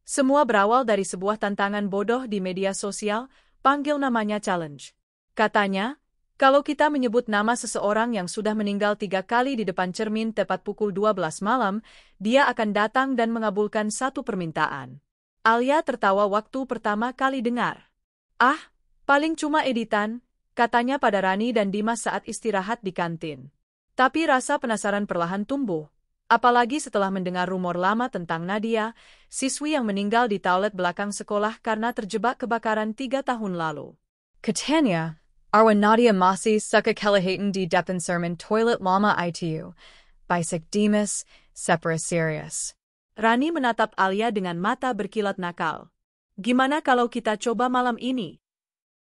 Semua berawal dari sebuah tantangan bodoh di media sosial, panggil namanya challenge. Katanya, kalau kita menyebut nama seseorang yang sudah meninggal 3 kali di depan cermin tepat pukul 12 malam, dia akan datang dan mengabulkan satu permintaan. Alia tertawa waktu pertama kali dengar. Ah, paling cuma editan, katanya pada Rani dan Dimas saat istirahat di kantin. Tapi rasa penasaran perlahan tumbuh, apalagi setelah mendengar rumor lama tentang Nadia, siswi yang meninggal di toilet belakang sekolah karena terjebak kebakaran 3 tahun lalu. Katanya, Arwan Nadia masih suka kelihatan di depan cermin toilet lama itu. Bisik Dimas, separa serius. Rani menatap Alia dengan mata berkilat nakal. Gimana kalau kita coba malam ini?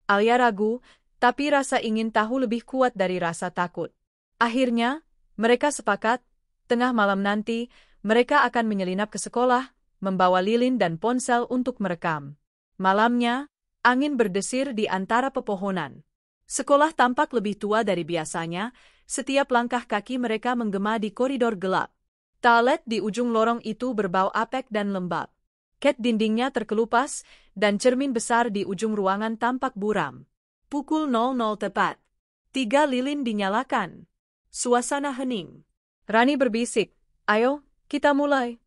Alia ragu, tapi rasa ingin tahu lebih kuat dari rasa takut. Akhirnya, mereka sepakat, tengah malam nanti, mereka akan menyelinap ke sekolah, membawa lilin dan ponsel untuk merekam. Malamnya, angin berdesir di antara pepohonan. Sekolah tampak lebih tua dari biasanya, setiap langkah kaki mereka menggema di koridor gelap. Toilet di ujung lorong itu berbau apek dan lembab. Cat dindingnya terkelupas, dan cermin besar di ujung ruangan tampak buram. Pukul 00 tepat. 3 lilin dinyalakan. Suasana hening. Rani berbisik, ayo, kita mulai.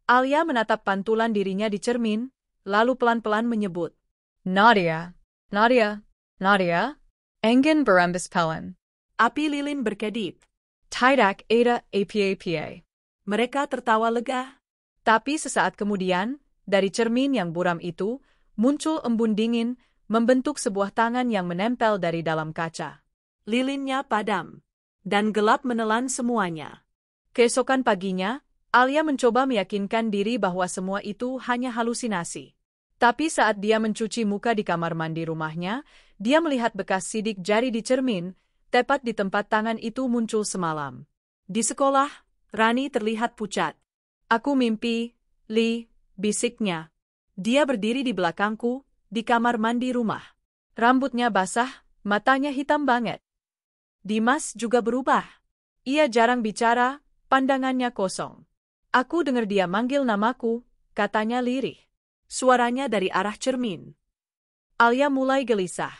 Alia menatap pantulan dirinya di cermin, lalu pelan-pelan menyebut. Nadia, Nadia, Nadia, engin berembus pelan. Api lilin berkedip. Tidak ada apa-apa. Mereka tertawa lega. Tapi sesaat kemudian, dari cermin yang buram itu, muncul embun dingin, membentuk sebuah tangan yang menempel dari dalam kaca. Lilinnya padam, dan gelap menelan semuanya. Keesokan paginya, Alia mencoba meyakinkan diri bahwa semua itu hanya halusinasi. Tapi saat dia mencuci muka di kamar mandi rumahnya, dia melihat bekas sidik jari di cermin, tepat di tempat tangan itu muncul semalam. Di sekolah, Rani terlihat pucat. Aku mimpi, Li, bisiknya. Dia berdiri di belakangku, di kamar mandi rumah. Rambutnya basah, matanya hitam banget. Dimas juga berubah. Ia jarang bicara, pandangannya kosong. Aku dengar dia manggil namaku, katanya lirih. Suaranya dari arah cermin. Alia mulai gelisah.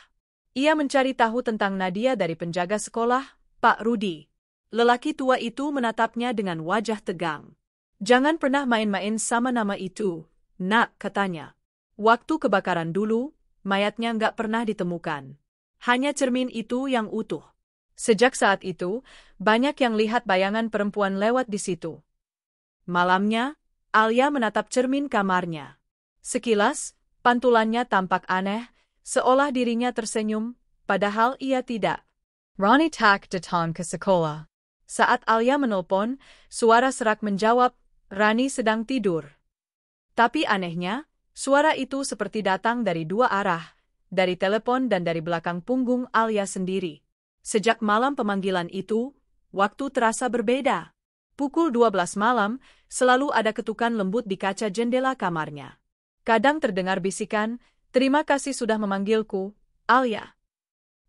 Ia mencari tahu tentang Nadia dari penjaga sekolah, Pak Rudi. Lelaki tua itu menatapnya dengan wajah tegang. Jangan pernah main-main sama nama itu, nak, katanya. Waktu kebakaran dulu, mayatnya nggak pernah ditemukan. Hanya cermin itu yang utuh. Sejak saat itu, banyak yang lihat bayangan perempuan lewat di situ. Malamnya, Alia menatap cermin kamarnya. Sekilas, pantulannya tampak aneh, seolah dirinya tersenyum, padahal ia tidak. Rani tak datang ke sekolah. Saat Alia menelpon, suara serak menjawab, Rani sedang tidur. Tapi anehnya, suara itu seperti datang dari dua arah, dari telepon dan dari belakang punggung Alia sendiri. Sejak malam pemanggilan itu, waktu terasa berbeda. Pukul 12 malam, selalu ada ketukan lembut di kaca jendela kamarnya. Kadang terdengar bisikan, terima kasih sudah memanggilku, Alia.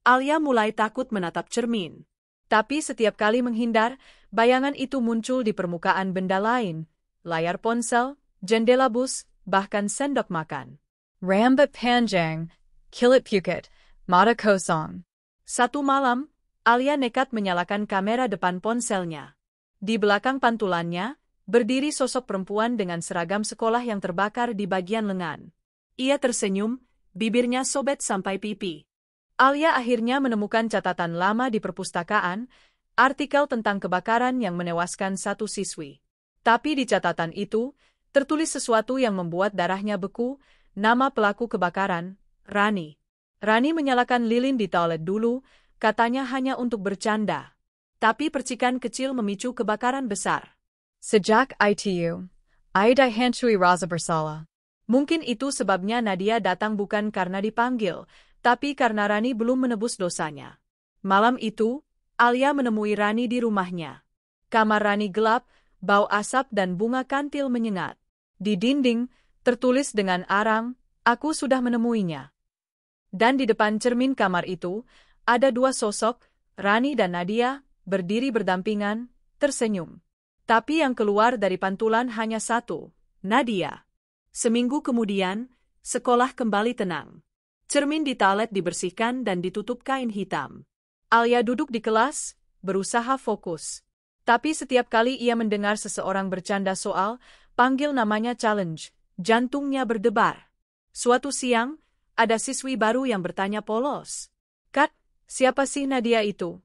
Alia mulai takut menatap cermin. Tapi setiap kali menghindar, bayangan itu muncul di permukaan benda lain. Layar ponsel, jendela bus, bahkan sendok makan. Rambut panjang, kilit pukit, mata kosong. Satu malam, Alia nekat menyalakan kamera depan ponselnya. Di belakang pantulannya, berdiri sosok perempuan dengan seragam sekolah yang terbakar di bagian lengan. Ia tersenyum, bibirnya sobet sampai pipi. Alia akhirnya menemukan catatan lama di perpustakaan, artikel tentang kebakaran yang menewaskan satu siswi. Tapi di catatan itu, tertulis sesuatu yang membuat darahnya beku, nama pelaku kebakaran, Rani. Rani menyalakan lilin di toilet dulu, katanya hanya untuk bercanda. Tapi percikan kecil memicu kebakaran besar. Sejak itu, Aida Hanshui rasa bersalah. Mungkin itu sebabnya Nadia datang bukan karena dipanggil, tapi karena Rani belum menebus dosanya. Malam itu, Alia menemui Rani di rumahnya. Kamar Rani gelap, bau asap dan bunga kantil menyengat. Di dinding, tertulis dengan arang, aku sudah menemuinya. Dan di depan cermin kamar itu, ada dua sosok, Rani dan Nadia, berdiri berdampingan, tersenyum. Tapi yang keluar dari pantulan hanya satu, Nadia. Seminggu kemudian, sekolah kembali tenang. Cermin di toilet dibersihkan dan ditutup kain hitam. Alia duduk di kelas, berusaha fokus. Tapi setiap kali ia mendengar seseorang bercanda soal, panggil namanya challenge, jantungnya berdebar. Suatu siang, ada siswi baru yang bertanya polos. "Kat, siapa sih Nadia itu?"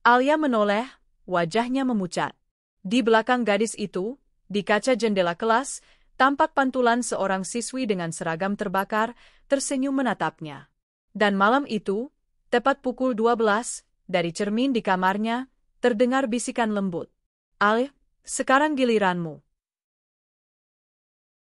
Alia menoleh, wajahnya memucat. Di belakang gadis itu, di kaca jendela kelas, tampak pantulan seorang siswi dengan seragam terbakar, tersenyum menatapnya. Dan malam itu, tepat pukul 12, dari cermin di kamarnya, terdengar bisikan lembut. "Alif, sekarang giliranmu."